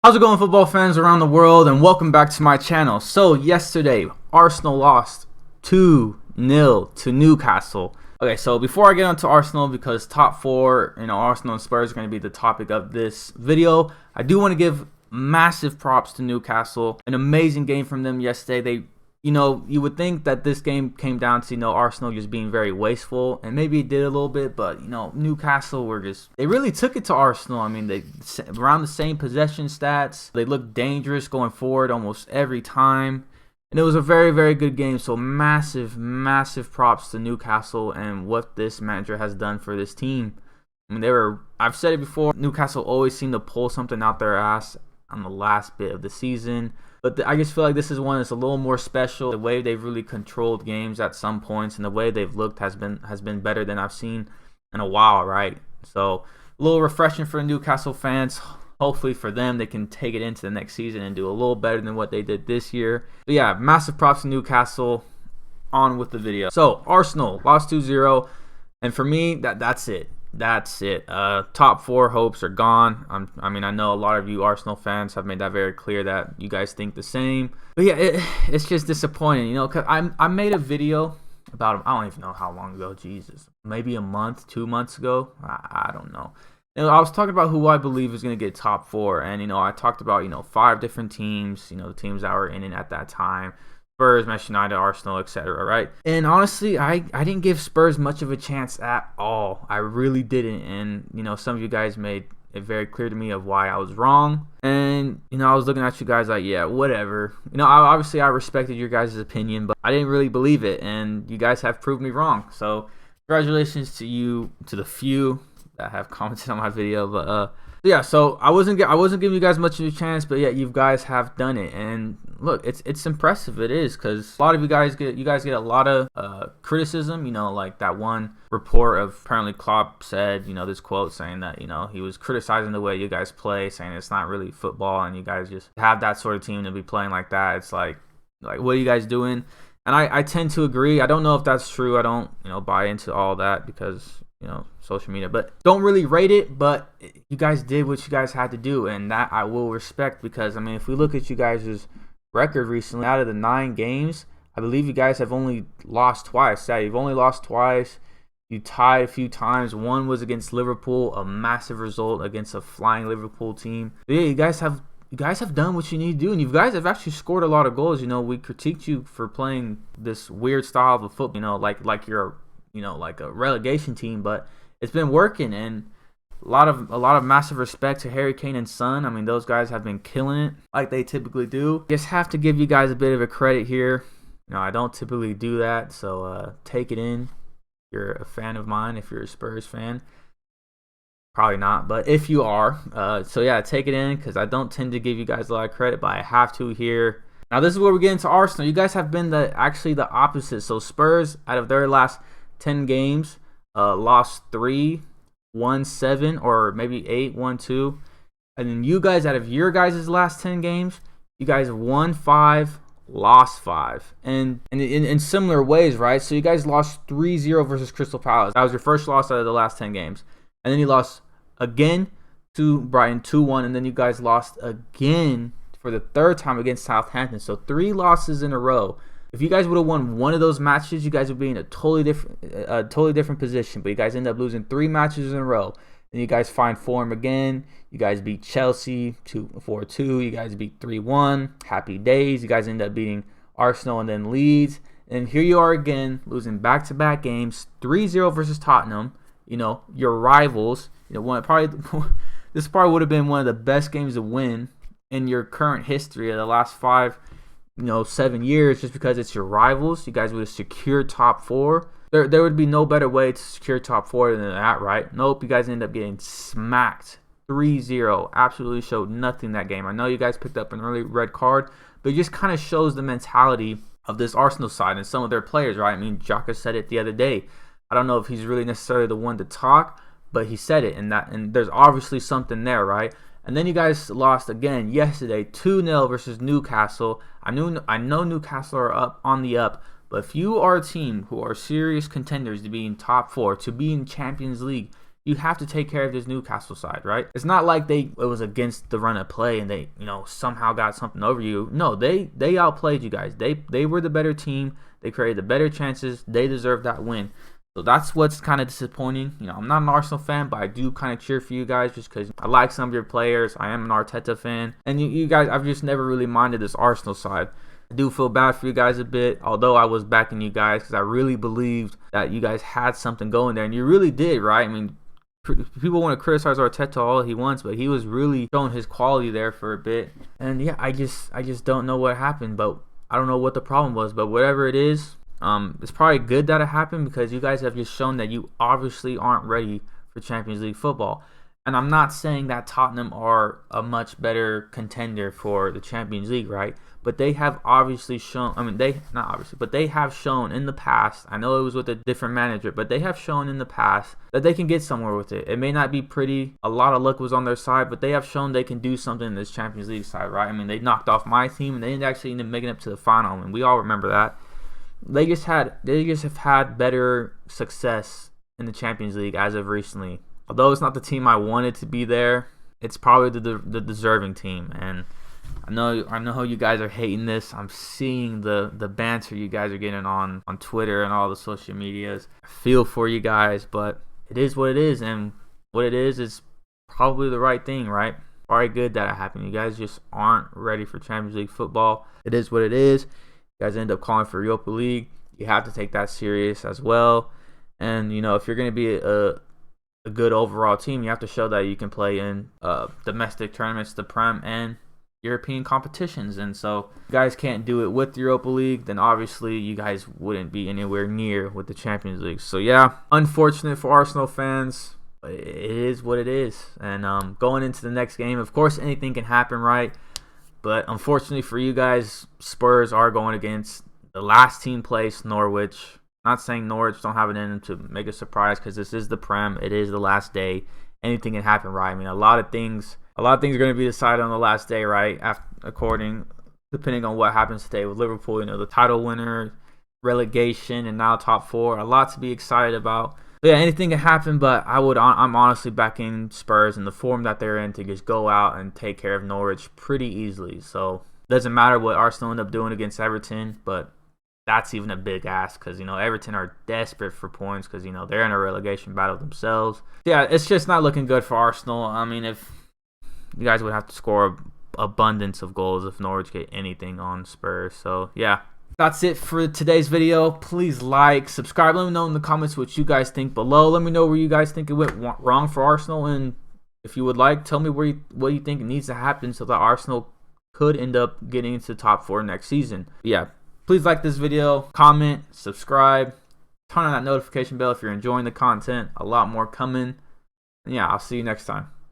How's it going, football fans around the world, and welcome back to my channel. So yesterday, Arsenal lost 2-0 to Newcastle. Okay, so before I get onto Arsenal, because top four, Arsenal and Spurs are going to be the topic of this video, I do want to give massive props to Newcastle. An amazing game from them yesterday. You would think that this game came down to, Arsenal just being very wasteful, and maybe it did a little bit, but, Newcastle they really took it to Arsenal. I mean, they around the same possession stats. They looked dangerous going forward almost every time, and it was a very, very good game. So massive, massive props to Newcastle and what this manager has done for this team. I mean, I've said it before, Newcastle always seem to pull something out their ass on the last bit of the season. But I just feel like this is one that's a little more special. The way they've really controlled games at some points and the way they've looked has been better than I've seen in a while, right? So a little refreshing for Newcastle fans. Hopefully for them, they can take it into the next season and do a little better than what they did this year. But yeah, massive props to Newcastle. On with the video. So Arsenal lost 2-0, and for me, that's it. That's it. Top four hopes are gone. I know a lot of you Arsenal fans have made that very clear that you guys think the same. But yeah, it's just disappointing, because I made a video about, I don't even know how long ago, Jesus, maybe a month, 2 months ago. I don't know. I was talking about who I believe is going to get top four, and I talked about 5 different teams, the teams that were in it at that time. Spurs, Manchester United, Arsenal, etc. Right? And honestly, I didn't give Spurs much of a chance at all. I really didn't. And some of you guys made it very clear to me of why I was wrong. And I was looking at you guys like, yeah, whatever. Obviously I respected your guys' opinion, but I didn't really believe it. And you guys have proved me wrong. So congratulations to the few that have commented on my video. But yeah, so I wasn't giving you guys much of a chance, but yeah, you guys have done it, and look, it's impressive. It is, because a lot of you guys get a lot of criticism. Like that one report of apparently Klopp said, this quote saying that he was criticizing the way you guys play, saying it's not really football, and you guys just have that sort of team to be playing like that. It's like what are you guys doing? And I tend to agree. I don't know if that's true. I don't buy into all that because social media, but don't really rate it. But you guys did what you guys had to do, and that I will respect, because if we look at you guys' record recently, out of the 9 games, I believe you guys have only lost twice. Yeah, you've only lost twice. You tied a few times. One was against Liverpool, a massive result against a flying Liverpool team. But yeah, you guys have done what you need to do, and you guys have actually scored a lot of goals. We critiqued you for playing this weird style of football, like you're like a relegation team, but it's been working. And a lot of massive respect to Harry Kane and Son. Those guys have been killing it like they typically do. Just have to give you guys a bit of a credit here. I don't typically do that, so take it in. If you're a fan of mine, if you're a Spurs fan, probably not, but if you are, so yeah, take it in, because I don't tend to give you guys a lot of credit, but I have to here. Now this is where we get into Arsenal. You guys have been actually the opposite. So Spurs, out of their last 10 games, lost 3, won 7, or maybe 8, won 2. And then you guys, out of your guys' last 10 games, you guys won 5, lost 5. And in similar ways, right? So you guys lost 3-0 versus Crystal Palace. That was your first loss out of the last 10 games. And then you lost again to Brighton, 2-1. And then you guys lost again for the 3rd time against Southampton. So 3 losses in a row. If you guys would have won one of those matches, you guys would be in a totally different position. But you guys end up losing 3 matches in a row. Then you guys find form again. You guys beat Chelsea 4-2. You guys beat 3-1. Happy days. You guys end up beating Arsenal and then Leeds. And here you are again, losing back-to-back games. 3-0 versus Tottenham. Your rivals. This probably would have been one of the best games to win in your current history of the last 5 7 years, just because it's your rivals. You guys would have secured top 4. There would be no better way to secure top 4 than that, right? Nope, you guys end up getting smacked 3-0. Absolutely showed nothing that game. I know you guys picked up an early red card, but it just kind of shows the mentality of this Arsenal side and some of their players, right? Xhaka said it the other day. I don't know if he's really necessarily the one to talk, but he said it, and there's obviously something there, right? And then you guys lost again yesterday, 2-0 versus Newcastle. I know Newcastle are up on the up, but if you are a team who are serious contenders to be in top 4, to be in Champions League, you have to take care of this Newcastle side, right? It's not like it was against the run of play and they, somehow got something over you. No, they outplayed you guys. They were the better team. They created the better chances. They deserved that win. So that's what's kind of disappointing. I'm not an Arsenal fan, but I do kind of cheer for you guys just because I like some of your players. I am an Arteta fan. And you guys, I've just never really minded this Arsenal side. I do feel bad for you guys a bit, although I was backing you guys because I really believed that you guys had something going there. And you really did, right? I mean, people want to criticize Arteta all he wants, but he was really showing his quality there for a bit. And yeah, I just don't know what happened, but I don't know what the problem was. But whatever it is, it's probably good that it happened because you guys have just shown that you obviously aren't ready for Champions League football. And I'm not saying that Tottenham are a much better contender for the Champions League, right? But they have obviously shown, but they have shown in the past, I know it was with a different manager, but they have shown in the past that they can get somewhere with it. It may not be pretty, a lot of luck was on their side, but they have shown they can do something in this Champions League side, right? I mean, they knocked off my team and they didn't actually end up making it to the final, and we all remember that. They just have had better success in the Champions League as of recently. Although it's not the team I wanted to be there, it's probably the deserving team. And I know you guys are hating this. I'm seeing the banter you guys are getting on Twitter and all the social medias. I feel for you guys, but it is what it is, and what it is probably the right thing, right? Alright, good that it happened. You guys just aren't ready for Champions League football. It is what it is. You guys end up calling for Europa League. You have to take that serious as well. And if you're going to be a good overall team, you have to show that you can play in domestic tournaments, the Prem, and European competitions. And so if you guys can't do it with the Europa League, then obviously you guys wouldn't be anywhere near with the Champions League. So yeah, unfortunate for Arsenal fans, but it is what it is. And going into the next game, of course anything can happen, right? But unfortunately for you guys, Spurs are going against the last team placed, Norwich. Not saying Norwich don't have it in them to make a surprise because this is the Prem. It is the last day. Anything can happen, right? I mean, a lot of things are going to be decided on the last day, right? Depending on what happens today with Liverpool, the title winner, relegation, and now top four. A lot to be excited about. But yeah, anything can happen, but I'm honestly backing Spurs in the form that they're in to just go out and take care of Norwich pretty easily. So it doesn't matter what Arsenal end up doing against Everton, but that's even a big ask because, Everton are desperate for points because, they're in a relegation battle themselves. Yeah, it's just not looking good for Arsenal. I mean, if you guys would have to score abundance of goals if Norwich get anything on Spurs. So yeah, that's it for today's video. Please like, subscribe. Let me know in the comments what you guys think below. Let me know where you guys think it went wrong for Arsenal. And if you would like, tell me what you think needs to happen so that Arsenal could end up getting into the top four next season. But yeah, please like this video, comment, subscribe, turn on that notification bell if you're enjoying the content. A lot more coming. And yeah, I'll see you next time.